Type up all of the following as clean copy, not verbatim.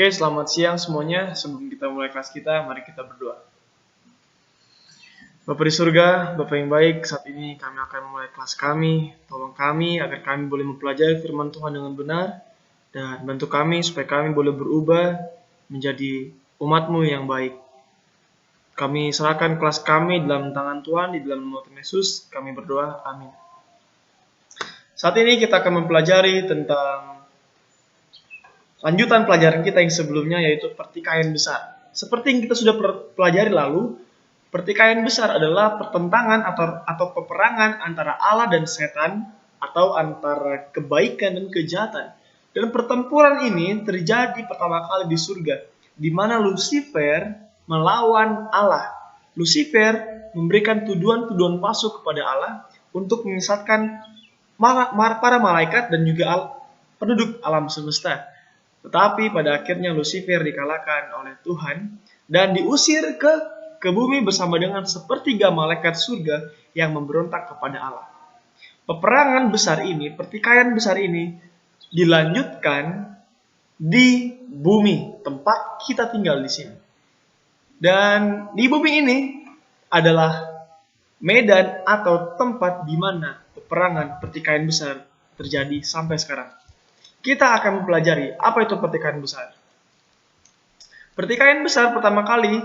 Oke, selamat siang semuanya. Sebelum kita mulai kelas kita, mari kita berdoa. Bapa di surga, Bapa yang baik, saat ini kami akan memulai kelas kami. Tolong kami agar kami boleh mempelajari firman Tuhan dengan benar, dan bantu kami supaya kami boleh berubah menjadi umat-Mu yang baik. Kami serahkan kelas kami dalam tangan Tuhan, di dalam nama Tuhan Yesus, kami berdoa, amin. Saat ini kita akan mempelajari tentang lanjutan pelajaran kita yang sebelumnya, yaitu pertikaian besar. Seperti yang kita sudah pelajari lalu, pertikaian besar adalah pertentangan atau peperangan antara Allah dan setan, atau antara kebaikan dan kejahatan. Dan pertempuran ini terjadi pertama kali di surga, di mana Lucifer melawan Allah. Lucifer memberikan tuduhan-tuduhan palsu kepada Allah untuk menyesatkan para malaikat dan juga penduduk alam semesta. Tetapi pada akhirnya Lucifer dikalahkan oleh Tuhan dan diusir ke bumi bersama dengan sepertiga malaikat surga yang memberontak kepada Allah. Peperangan besar ini, pertikaian besar ini dilanjutkan di bumi, tempat kita tinggal di sini. Dan di bumi ini adalah medan atau tempat di mana peperangan pertikaian besar terjadi sampai sekarang. Kita akan mempelajari apa itu pertikaian besar. Pertikaian besar pertama kali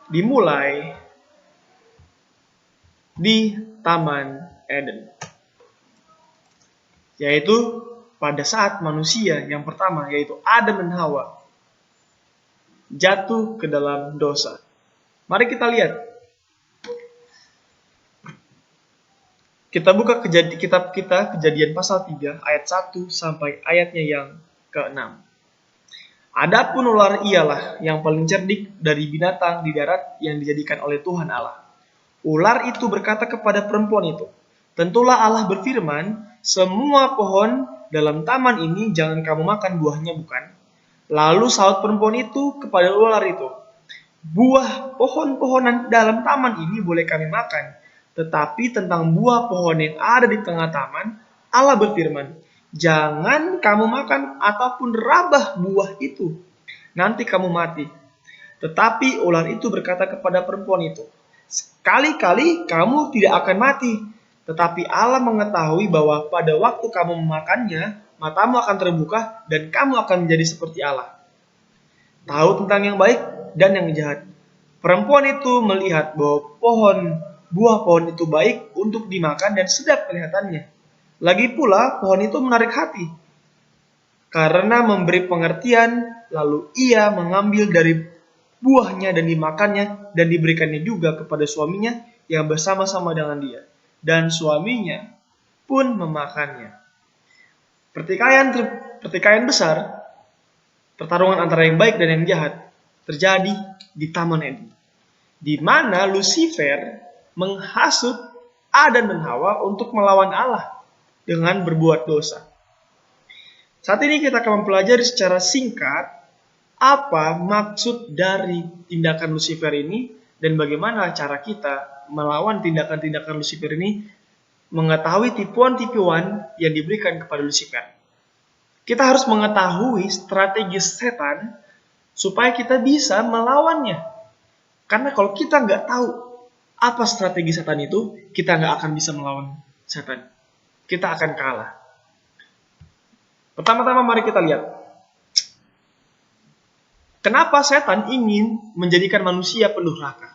dimulai di Taman Eden, yaitu pada saat manusia yang pertama, yaitu Adam dan Hawa, jatuh ke dalam dosa. Mari kita lihat. Kita buka kitab kita, Kejadian pasal 3 ayat 1 sampai ayatnya yang ke-6. Adapun ular ialah yang paling cerdik dari binatang di darat yang dijadikan oleh Tuhan Allah. Ular itu berkata kepada perempuan itu, "Tentulah Allah berfirman, semua pohon dalam taman ini jangan kamu makan buahnya, bukan?" Lalu sahut perempuan itu kepada ular itu, "Buah pohon-pohonan dalam taman ini boleh kami makan. Tetapi tentang buah pohon yang ada di tengah taman, Allah berfirman, jangan kamu makan ataupun rabah buah itu. Nanti kamu mati." Tetapi ular itu berkata kepada perempuan itu, "Sekali-kali kamu tidak akan mati. Tetapi Allah mengetahui bahwa pada waktu kamu memakannya, matamu akan terbuka dan kamu akan menjadi seperti Allah, tahu tentang yang baik dan yang jahat." Perempuan itu melihat bahwa buah pohon itu baik untuk dimakan dan sedap kelihatannya. Lagi pula pohon itu menarik hati karena memberi pengertian, lalu ia mengambil dari buahnya dan dimakannya dan diberikannya juga kepada suaminya yang bersama-sama dengan dia. Dan suaminya pun memakannya. Pertikaian besar, pertarungan antara yang baik dan yang jahat, terjadi di Taman Eden, di mana Lucifer menghasut Adam dan Hawa untuk melawan Allah dengan berbuat dosa. Saat ini kita akan mempelajari secara singkat apa maksud dari tindakan Lucifer ini dan bagaimana cara kita melawan tindakan-tindakan Lucifer ini, mengetahui tipuan-tipuan yang diberikan kepada Lucifer. Kita harus mengetahui strategi setan supaya kita bisa melawannya. Karena kalau kita nggak tahu apa strategi setan itu, kita nggak akan bisa melawan setan. Kita akan kalah. Pertama-tama mari kita lihat. Kenapa setan ingin menjadikan manusia penuh neraka?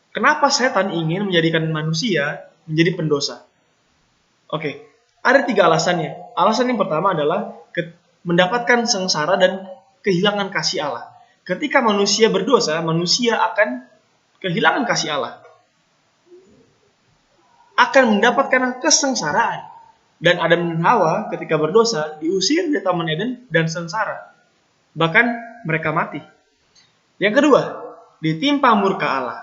Kenapa setan ingin menjadikan manusia menjadi pendosa? Oke, ada 3 alasannya. Alasan yang pertama adalah mendapatkan sengsara dan kehilangan kasih Allah. Ketika manusia berdosa, manusia akan kehilangan kasih Allah, akan mendapatkan kesengsaraan. Dan Adam dan Hawa ketika berdosa diusir dari Taman Eden dan sengsara. Bahkan mereka mati. Yang kedua, ditimpa murka Allah.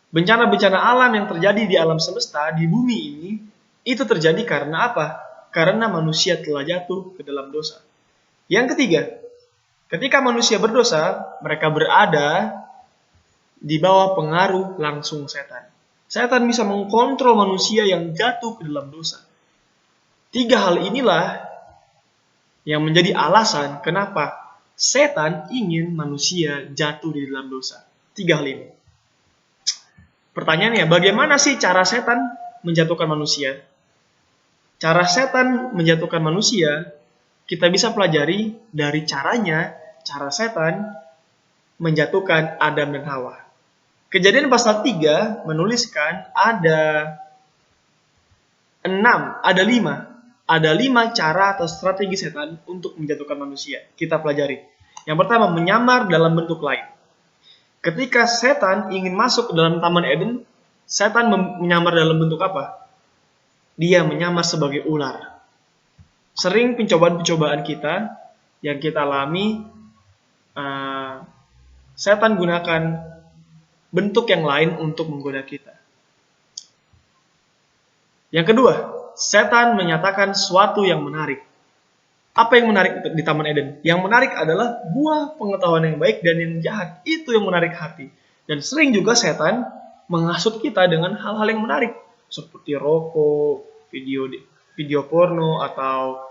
Bencana-bencana alam yang terjadi di alam semesta, di bumi ini, itu terjadi karena apa? Karena manusia telah jatuh ke dalam dosa. Yang ketiga, ketika manusia berdosa, mereka berada di bawah pengaruh langsung setan. Setan bisa mengkontrol manusia yang jatuh ke dalam dosa. 3 hal inilah yang menjadi alasan kenapa Setan ingin manusia jatuh di dalam dosa. 3 hal ini. Pertanyaannya, bagaimana sih cara setan menjatuhkan manusia? Cara setan menjatuhkan manusia, kita bisa pelajari dari cara setan menjatuhkan Adam dan Hawa. Kejadian pasal 3 menuliskan ada 5 cara atau strategi setan untuk menjatuhkan manusia. Kita pelajari. Yang pertama, menyamar dalam bentuk lain. Ketika setan ingin masuk ke dalam Taman Eden, setan menyamar dalam bentuk apa? Dia menyamar sebagai ular. Sering pencobaan-pencobaan kita yang kita alami, setan gunakan bentuk yang lain untuk menggoda kita. Yang kedua, setan menyatakan sesuatu yang menarik. Apa yang menarik di Taman Eden? Yang menarik adalah buah pengetahuan yang baik dan yang jahat. Itu yang menarik hati. Dan sering juga setan menghasut kita dengan hal-hal yang menarik. Seperti rokok, video porno, atau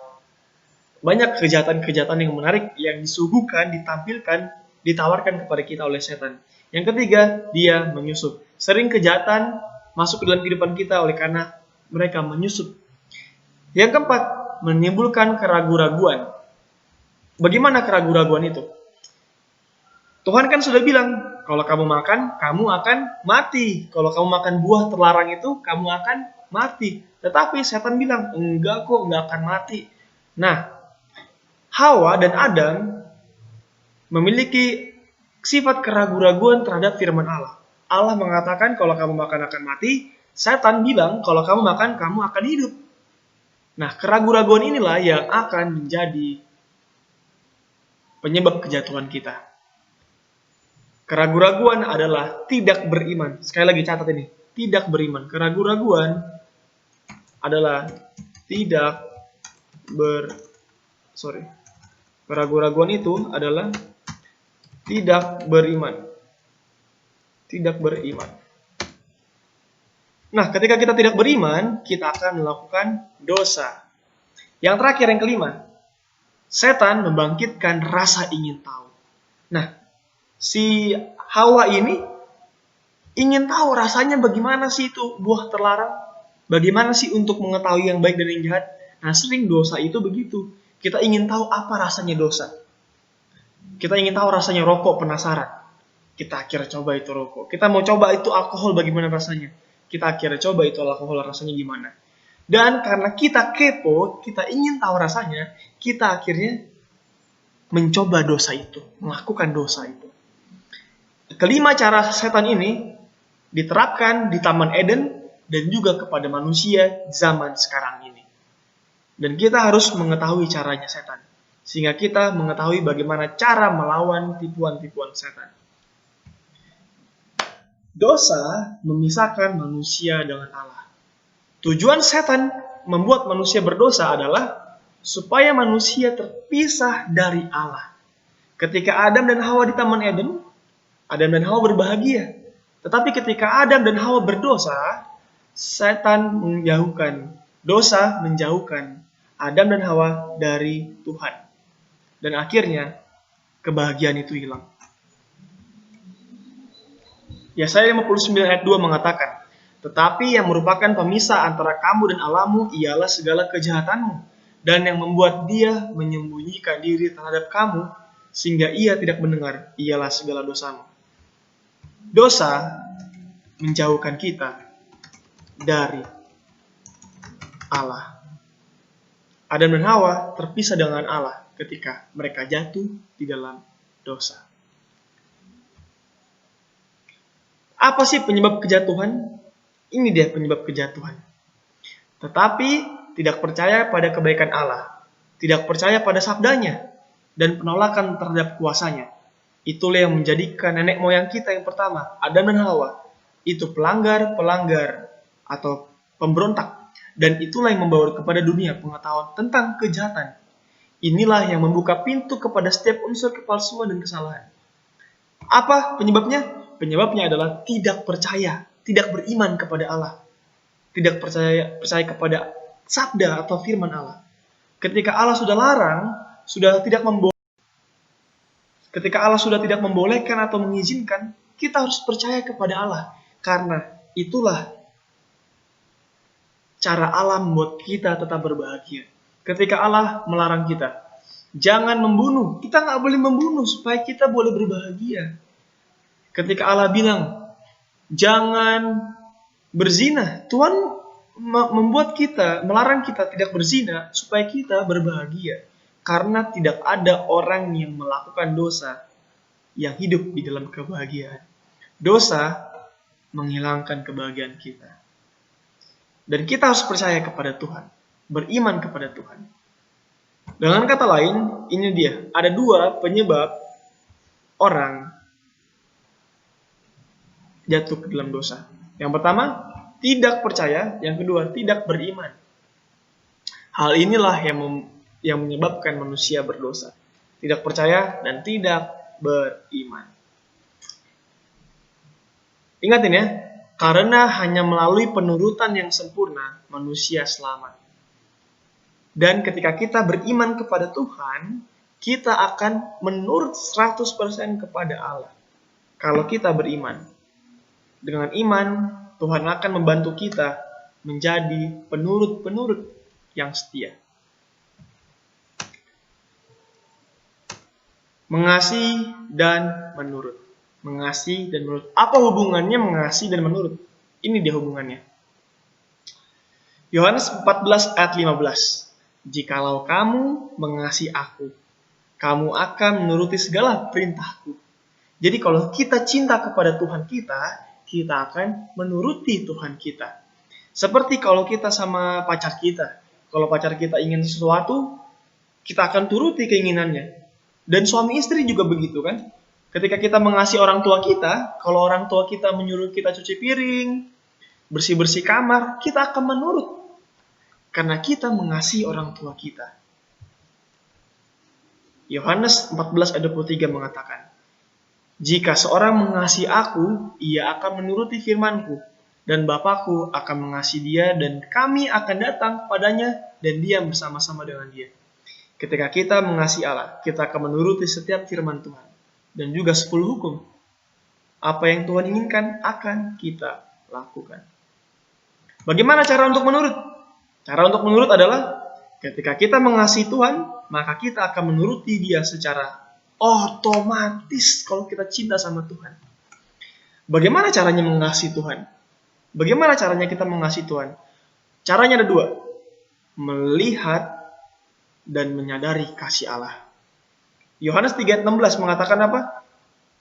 banyak kejahatan-kejahatan yang menarik yang disuguhkan, ditampilkan, ditawarkan kepada kita oleh setan. Yang ketiga, dia menyusup. Sering kejahatan masuk ke dalam kehidupan kita oleh karena mereka menyusup. Yang keempat, menimbulkan keraguan-raguan. Bagaimana keraguan-raguan itu? Tuhan kan sudah bilang, kalau kamu makan, kamu akan mati. Kalau kamu makan buah terlarang itu, kamu akan mati. Tetapi setan bilang, enggak kok, enggak akan mati. Nah, Hawa dan Adam memiliki sifat keraguan-raguan terhadap firman Allah. Allah mengatakan kalau kamu makan akan mati. Setan bilang kalau kamu makan, kamu akan hidup. Nah, keraguan-raguan inilah yang akan menjadi penyebab kejatuhan kita. Keraguan-raguan adalah tidak beriman. Sekali lagi catat ini, tidak beriman. Keraguan-raguan adalah Keraguan-raguan itu adalah tidak beriman. Tidak beriman. Nah, ketika kita tidak beriman, kita akan melakukan dosa. Yang terakhir, yang kelima, setan membangkitkan rasa ingin tahu. Nah, si Hawa ini ingin tahu rasanya bagaimana sih itu buah terlarang. Bagaimana sih untuk mengetahui yang baik dan yang jahat. Nah, sering dosa itu begitu. Kita ingin tahu apa rasanya dosa. Kita ingin tahu rasanya rokok, penasaran. Kita akhirnya coba itu rokok. Kita mau coba itu alkohol, bagaimana rasanya. Kita akhirnya coba itu alkohol, rasanya gimana. Dan karena kita kepo, kita ingin tahu rasanya, kita akhirnya mencoba dosa itu, melakukan dosa itu. Kelima cara setan ini diterapkan di Taman Eden dan juga kepada manusia zaman sekarang ini. Dan kita harus mengetahui caranya setan, sehingga kita mengetahui bagaimana cara melawan tipuan-tipuan setan. Dosa memisahkan manusia dengan Allah. Tujuan setan membuat manusia berdosa adalah supaya manusia terpisah dari Allah. Ketika Adam dan Hawa di Taman Eden, Adam dan Hawa berbahagia. Tetapi ketika Adam dan Hawa berdosa, setan menjauhkan Adam dan Hawa dari Tuhan. Dan akhirnya kebahagiaan itu hilang. Yesaya 59 ayat 2 mengatakan, tetapi yang merupakan pemisah antara kamu dan Allahmu ialah segala kejahatanmu, dan yang membuat dia menyembunyikan diri terhadap kamu, sehingga ia tidak mendengar, ialah segala dosamu. Dosa menjauhkan kita dari Allah. Adam dan Hawa terpisah dengan Allah ketika mereka jatuh di dalam dosa. Apa sih penyebab kejatuhan? Ini dia penyebab kejatuhan. Tetapi tidak percaya pada kebaikan Allah, tidak percaya pada sabdanya, dan penolakan terhadap kuasanya. Itulah yang menjadikan nenek moyang kita yang pertama, Adam dan Hawa, itu pelanggar atau pemberontak. Dan itulah yang membawa kepada dunia pengetahuan tentang kejahatan. Inilah yang membuka pintu kepada setiap unsur kepalsuan dan kesalahan. Apa penyebabnya? Penyebabnya adalah tidak percaya, tidak beriman kepada Allah. Tidak percaya kepada sabda atau firman Allah. Ketika Allah sudah larang, sudah tidak membawa. Ketika Allah sudah tidak membolehkan atau mengizinkan, kita harus percaya kepada Allah. Karena itulah cara Allah membuat kita tetap berbahagia. Ketika Allah melarang kita, jangan membunuh. Kita nggak boleh membunuh supaya kita boleh berbahagia. Ketika Allah bilang, jangan berzina. Tuhan membuat kita, melarang kita tidak berzina supaya kita berbahagia. Karena tidak ada orang yang melakukan dosa yang hidup di dalam kebahagiaan. Dosa menghilangkan kebahagiaan kita. Dan kita harus percaya kepada Tuhan. Beriman kepada Tuhan. Dengan kata lain, ini dia. Ada dua penyebab orang jatuh ke dalam dosa. Yang pertama, tidak percaya. Yang kedua, tidak beriman. Hal inilah yang menyebabkan manusia berdosa. Tidak percaya dan tidak beriman. Ingatin ya, karena hanya melalui penurutan yang sempurna, manusia selamat. Dan ketika kita beriman kepada Tuhan, kita akan menurut 100% kepada Allah. Kalau kita beriman. Dengan iman, Tuhan akan membantu kita menjadi penurut-penurut yang setia. Mengasihi dan menurut. Mengasihi dan menurut. Apa hubungannya mengasihi dan menurut? Ini dia hubungannya. Yohanes 14 ayat 15. Jikalau kamu mengasihi aku, kamu akan menuruti segala perintahku. Jadi kalau kita cinta kepada Tuhan kita akan menuruti Tuhan kita. Seperti kalau kita sama pacar kita. Kalau pacar kita ingin sesuatu, kita akan turuti keinginannya. Dan suami istri juga begitu kan. Ketika kita mengasihi orang tua kita, kalau orang tua kita menyuruh kita cuci piring, bersih-bersih kamar, kita akan menurut. Karena kita mengasihi orang tua kita. Yohanes 14 ayat 23 mengatakan, jika seorang mengasihi aku, ia akan menuruti firman-Ku, dan Bapa-Ku akan mengasihi dia, dan kami akan datang padanya, dan dia bersama-sama dengan dia. Ketika kita mengasihi Allah, kita akan menuruti setiap firman Tuhan, dan juga 10 hukum. Apa yang Tuhan inginkan akan kita lakukan. Bagaimana cara untuk menurut? Cara untuk menurut adalah ketika kita mengasihi Tuhan, maka kita akan menuruti Dia secara otomatis kalau kita cinta sama Tuhan. Bagaimana caranya mengasihi Tuhan? Bagaimana caranya kita mengasihi Tuhan? Caranya ada dua. Melihat dan menyadari kasih Allah. Yohanes 3:16 mengatakan apa?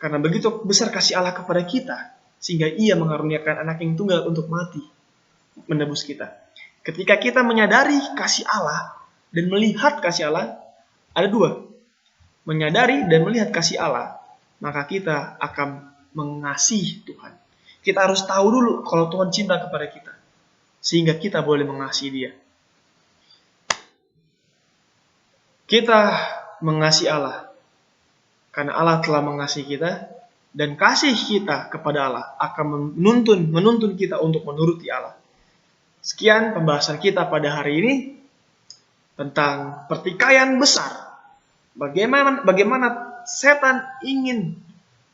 Karena begitu besar kasih Allah kepada kita, sehingga Ia mengaruniakan anak yang tunggal untuk mati, menebus kita. Ketika kita menyadari kasih Allah dan melihat kasih Allah, ada dua. Menyadari dan melihat kasih Allah, maka kita akan mengasihi Tuhan. Kita harus tahu dulu kalau Tuhan cinta kepada kita, sehingga kita boleh mengasihi Dia. Kita mengasihi Allah, karena Allah telah mengasihi kita, dan kasih kita kepada Allah akan menuntun kita untuk menuruti Allah. Sekian pembahasan kita pada hari ini tentang pertikaian besar. Bagaimana setan ingin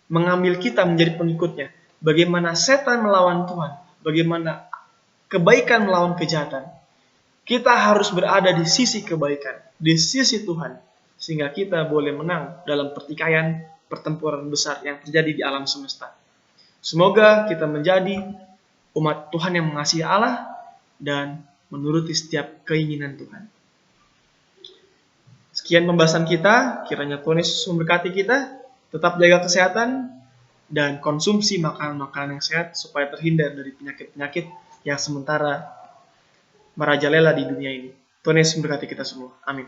mengambil kita menjadi pengikutnya. Bagaimana setan melawan Tuhan. Bagaimana kebaikan melawan kejahatan. Kita harus berada di sisi kebaikan, di sisi Tuhan. Sehingga kita boleh menang dalam pertikaian pertempuran besar yang terjadi di alam semesta. Semoga kita menjadi umat Tuhan yang mengasihi Allah dan menuruti setiap keinginan Tuhan. Sekian pembahasan kita, kiranya Tuhan Yesus memberkati kita, tetap jaga kesehatan, dan konsumsi makanan-makanan yang sehat supaya terhindar dari penyakit-penyakit yang sementara merajalela di dunia ini. Tuhan Yesus memberkati kita semua. Amin.